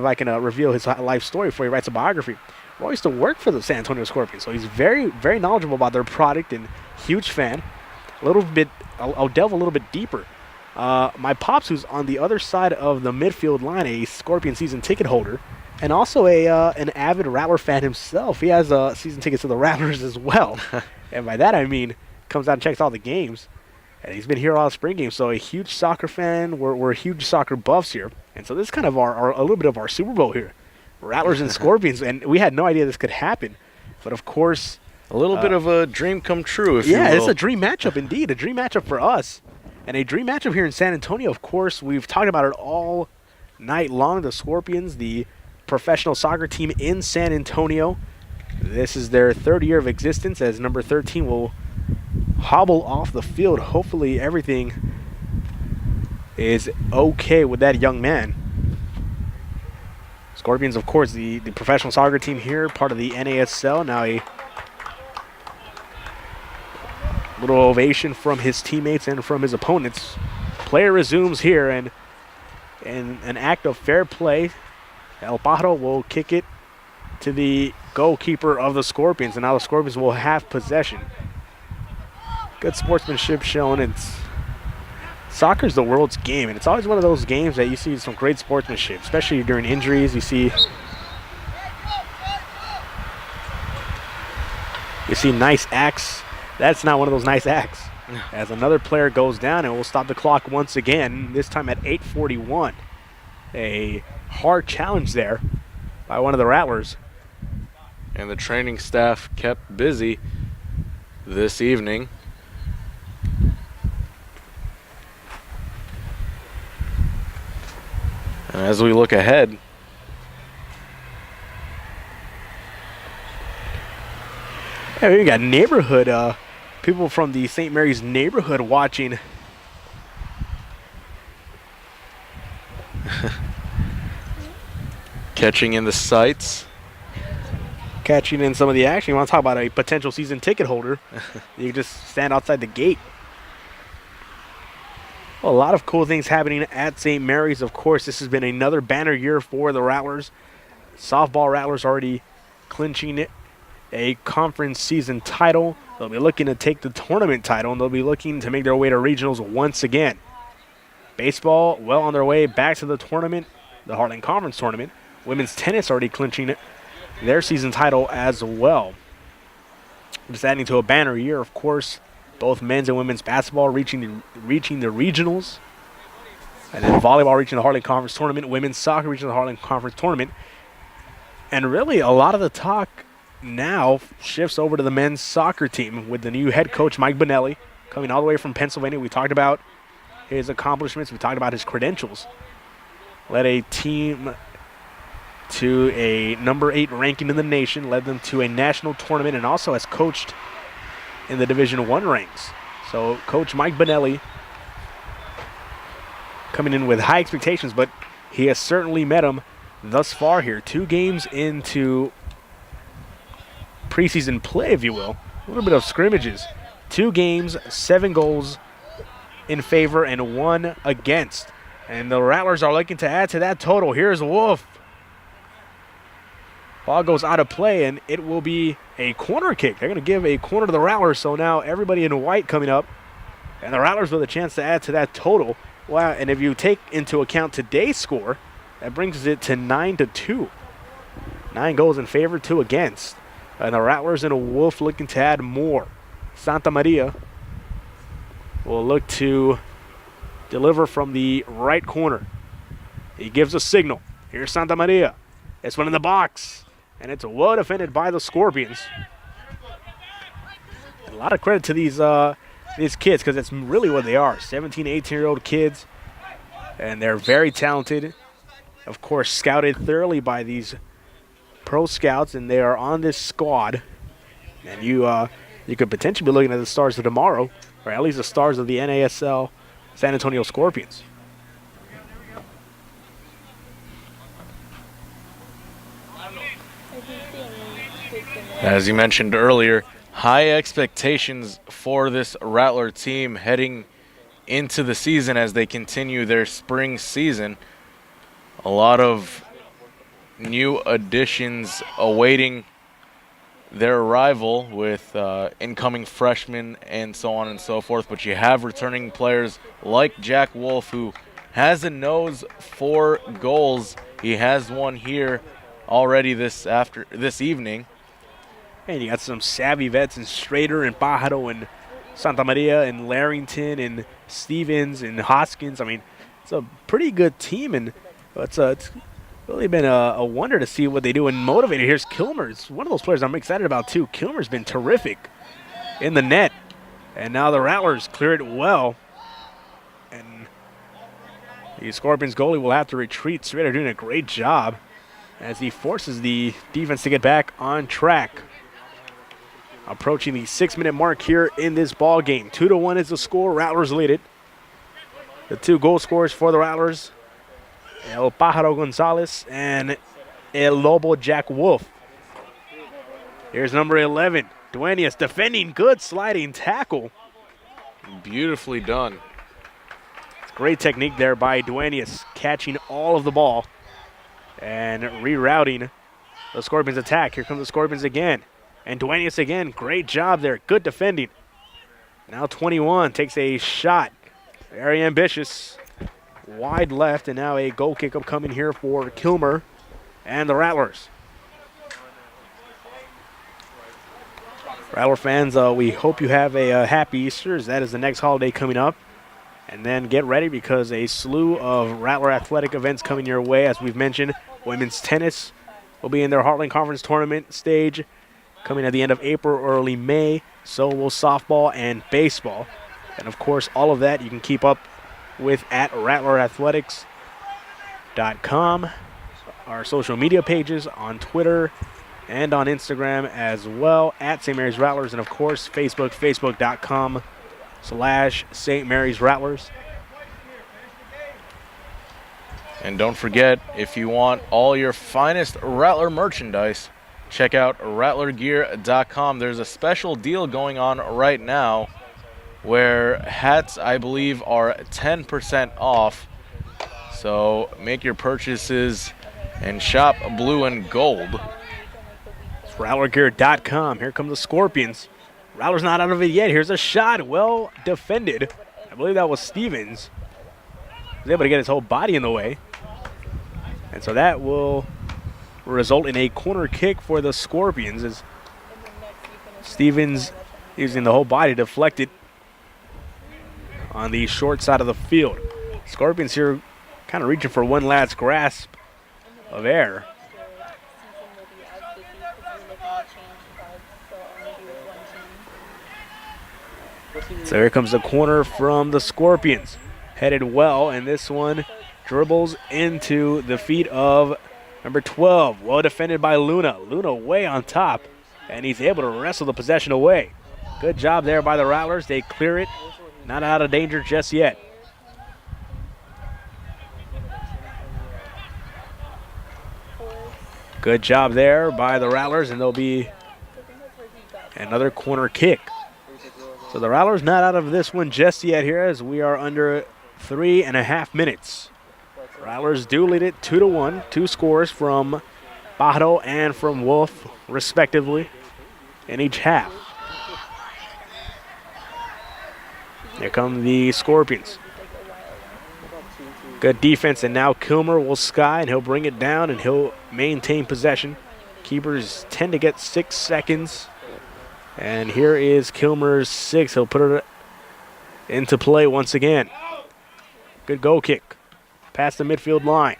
I can reveal his life story before he writes a biography. Raul used to work for the San Antonio Scorpions, so he's very, very knowledgeable about their product and huge fan. A little bit, I'll delve a little bit deeper. My pops, who's on the other side of the midfield line, a Scorpion season ticket holder, and also an avid Rattler fan himself. He has season tickets to the Rattlers as well. And by that I mean comes out and checks all the games. And he's been here all spring games, so a huge soccer fan. We're huge soccer buffs here. And so this is kind of a little bit of our Super Bowl here. Rattlers and Scorpions, and we had no idea this could happen. But of course, a little bit of a dream come true, if you will. Yeah, it's a dream matchup indeed, a dream matchup for us. And a dream matchup here in San Antonio, of course. We've talked about it all night long. The Scorpions, the professional soccer team in San Antonio. This is their third year of existence, as number 13 will hobble off the field. Hopefully everything is okay with that young man. Scorpions, of course, the professional soccer team here, part of the NASL. Now a little ovation from his teammates and from his opponents. Player resumes here, and in an act of fair play, El Pájaro will kick it to the goalkeeper of the Scorpions, and now the Scorpions will have possession. Good sportsmanship shown. Soccer's the world's game, and it's always one of those games that you see some great sportsmanship, especially during injuries. You see nice acts. That's not one of those nice acts. as another player goes down, and we'll stop the clock once again, this time at 8:41. A hard challenge there by one of the Rattlers. And the training staff kept busy this evening. And as we look ahead, yeah, we got neighborhood people from the St. Mary's neighborhood watching. catching in the sights. Catching in some of the action. You want to talk about a potential season ticket holder? You can just stand outside the gate. Well, a lot of cool things happening at St. Mary's. Of course, this has been another banner year for the Rattlers. Softball Rattlers already clinching a conference season title. They'll be looking to take the tournament title, and they'll be looking to make their way to regionals once again. Baseball, well on their way back to the tournament, the Heartland Conference tournament. Women's tennis already clinching their season title as well. Just adding to a banner year, of course, both men's and women's basketball reaching the regionals. And then volleyball reaching the Heartland Conference tournament, women's soccer reaching the Heartland Conference tournament. And really, a lot of the talk now shifts over to the men's soccer team with the new head coach, Mike Bonelli, coming all the way from Pennsylvania. We talked about his accomplishments. We talked about his credentials. Led a team to a number 8 ranking in the nation, led them to a national tournament, and also has coached in the Division I ranks. So Coach Mike Bonelli coming in with high expectations, but he has certainly met them thus far here. 2 games into preseason play, if you will. A little bit of scrimmages. 2 games, 7 goals in favor and 1 against. And the Rattlers are looking to add to that total. Here's Wolf. Ball goes out of play, and it will be a corner kick. They're going to give a corner to the Rattlers, so now everybody in white coming up. And the Rattlers with a chance to add to that total. Wow, and if you take into account today's score, that brings it to 9-2. 9 goals in favor, 2 against. And the Rattlers and a Wolf looking to add more. Santa Maria will look to deliver from the right corner. He gives a signal. Here's Santa Maria. It's one in the box. And it's well defended by the Scorpions. A lot of credit to these kids, because it's really what they are. 17, 18-year-old kids. And they're very talented. Of course, scouted thoroughly by these pro scouts, and they are on this squad. And you could potentially be looking at the stars of tomorrow, or at least the stars of the NASL San Antonio Scorpions. As you mentioned earlier, high expectations for this Rattler team heading into the season as they continue their spring season. A lot of new additions awaiting their arrival with incoming freshmen and so on and so forth. But you have returning players like Jack Wolf, who has a nose for goals. He has one here already this evening. And you got some savvy vets in Strader and Pajaro and Santa Maria and Larrington and Stevens and Hoskins. I mean, it's a pretty good team, and it's really been a wonder to see what they do. And motivated, here's Kilmer. It's one of those players I'm excited about too. Kilmer's been terrific in the net. And now the Rattlers clear it well. And the Scorpions goalie will have to retreat. Strader doing a great job as he forces the defense to get back on track. Approaching the 6-minute mark here in this ball game. 2-1 is the score. Rattlers lead it. The 2 goal scorers for the Rattlers, El Pájaro Gonzalez and El Lobo Jack Wolf. Here's number 11, Duenas, defending. Good sliding tackle. Beautifully done. Great technique there by Duenas, catching all of the ball and rerouting the Scorpions attack. Here come the Scorpions again. And Duenas again, great job there, good defending. Now 21 takes a shot, very ambitious, wide left, and now a goal kick upcoming here for Kilmer and the Rattlers. Rattler fans, we hope you have a happy Easter, as that is the next holiday coming up. And then get ready because a slew of Rattler athletic events coming your way. As we've mentioned, women's tennis will be in their Heartland Conference tournament stage coming at the end of April, early May. So will softball and baseball. And of course, all of that you can keep up with at RattlerAthletics.com, our social media pages on Twitter and on Instagram as well, at St. Mary's Rattlers, and of course, Facebook, facebook.com/St. Mary's Rattlers. And don't forget, if you want all your finest Rattler merchandise, check out rattlergear.com. There's a special deal going on right now where hats, I believe, are 10% off. So make your purchases and shop blue and gold. It's rattlergear.com. Here come the Scorpions. Rattler's not out of it yet. Here's a shot. Well defended. I believe that was Stevens. He was able to get his whole body in the way. And so that will result in a corner kick for the Scorpions as Stevens using the whole body to deflect it on the short side of the field. Scorpions here kind of reaching for one last grasp of air. So here comes the corner from the Scorpions. Headed well, and this one dribbles into the feet of number 12. Well defended by Luna. Luna way on top, and he's able to wrestle the possession away. Good job there by the Rattlers. They clear it. Not out of danger just yet. Good job there by the Rattlers, and there'll be another corner kick. So the Rattlers not out of this one just yet here, as we are under 3.5 minutes. Rattlers do lead it 2-1. Two scores from Bajo and from Wolf, respectively, in each half. Here come the Scorpions. Good defense, and now Kilmer will sky, and he'll bring it down, and he'll maintain possession. Keepers tend to get 6 seconds. And here is Kilmer's 6. He'll put it into play once again. Good goal kick past the midfield line.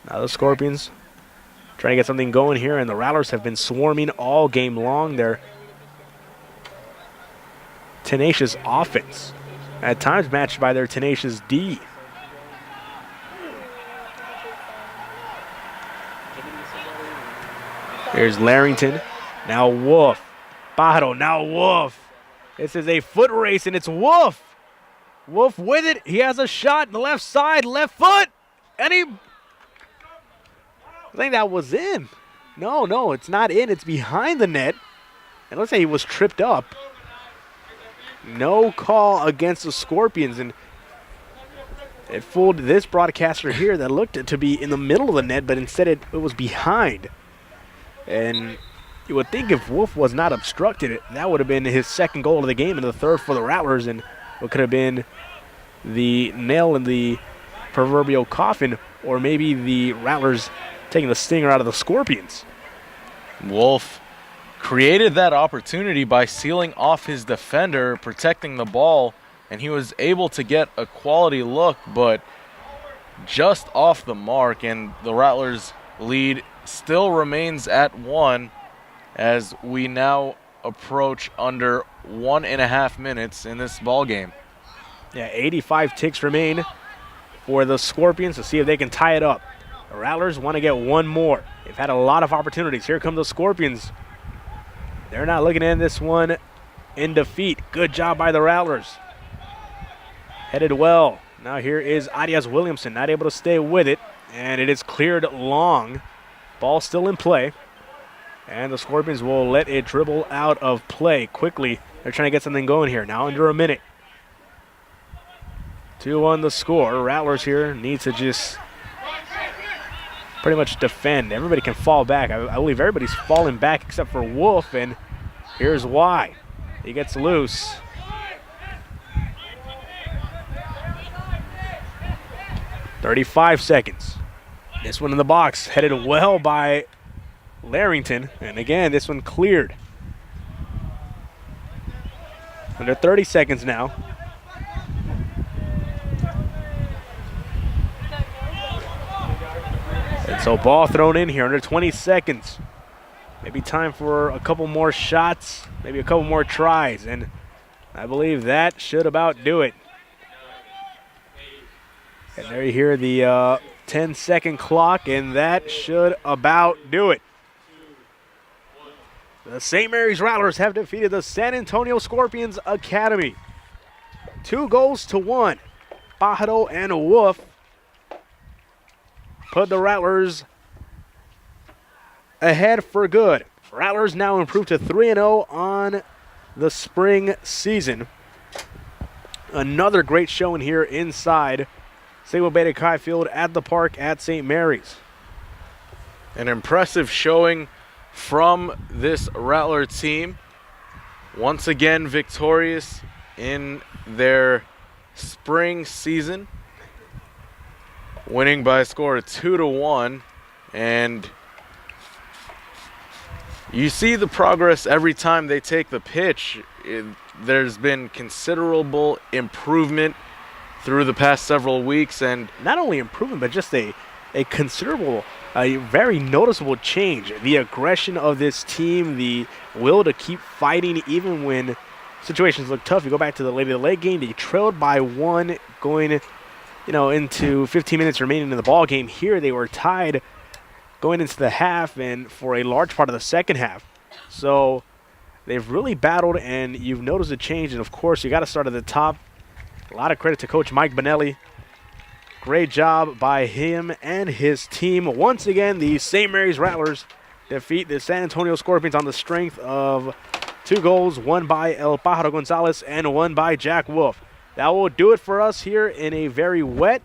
Now the Scorpions trying to get something going here, and the Rattlers have been swarming all game long. Their tenacious offense, at times matched by their tenacious D. Here's Larrington. Now Wolf. Bajo, now Wolf. This is a foot race, and it's Wolf. Wolf with it. He has a shot on the left side, left foot. And I think that was in. No, it's not in. It's behind the net. And let's say he was tripped up. No call against the Scorpions, and it fooled this broadcaster here that looked to be in the middle of the net, but instead it was behind. And you would think if Wolf was not obstructed, that would have been his second goal of the game and the third for the Rattlers, and what could have been the nail in the proverbial coffin, or maybe the Rattlers taking the stinger out of the Scorpions. Wolf created that opportunity by sealing off his defender, protecting the ball, and he was able to get a quality look, but just off the mark, and the Rattlers' lead still remains at 1 as we now approach under 1.5 minutes in this ball game. Yeah, 85 ticks remain for the Scorpions to see if they can tie it up. The Rattlers want to get one more. They've had a lot of opportunities. Here come the Scorpions. They're not looking to end this one in defeat. Good job by the Rattlers. Headed well. Now here is Arias Williamson, not able to stay with it, and it is cleared long. Ball still in play, and the Scorpions will let it dribble out of play quickly. They're trying to get something going here. Now under a minute. 2-1 the score. Rattlers here needs to just pretty much defend. Everybody can fall back. I believe everybody's falling back except for Wolf, and here's why. He gets loose. .35 seconds. This one in the box, headed well by Larrington. And again, this one cleared. Under 30 seconds now. And so ball thrown in here under 20 seconds. Maybe time for a couple more shots, maybe a couple more tries. And I believe that should about do it. And there you hear the 10-second clock, and that should about do it. The St. Mary's Rattlers have defeated the San Antonio Scorpions Academy 2-1. Pájaro and Wolf put the Rattlers ahead for good. Rattlers now improved to 3-0 on the spring season. Another great showing here inside Sigma Beta Chi Field at the park at St. Mary's. An impressive showing from this Rattler team. Once again victorious in their spring season, winning by a score of 2-1. And you see the progress every time they take the pitch. There's been considerable improvement through the past several weeks, and not only improvement, but just a considerable, a very noticeable change. The aggression of this team, the will to keep fighting even when situations look tough. You go back to the late game, they trailed by 1 going, into 15 minutes remaining in the ball game. Here they were tied going into the half and for a large part of the second half. So they've really battled, and you've noticed a change. And of course, you got to start at the top. A lot of credit to Coach Mike Bonelli. Great job by him and his team. Once again, the St. Mary's Rattlers defeat the San Antonio Scorpions on the strength of 2 goals, one by El Pájaro Gonzalez and one by Jack Wolf. That will do it for us here in a very wet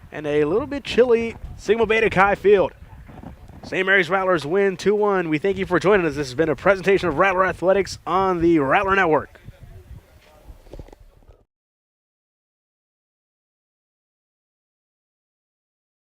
and a little bit chilly Sigma Beta Chi Field. St. Mary's Rattlers win 2-1. We thank you for joining us. This has been a presentation of Rattler Athletics on the Rattler Network.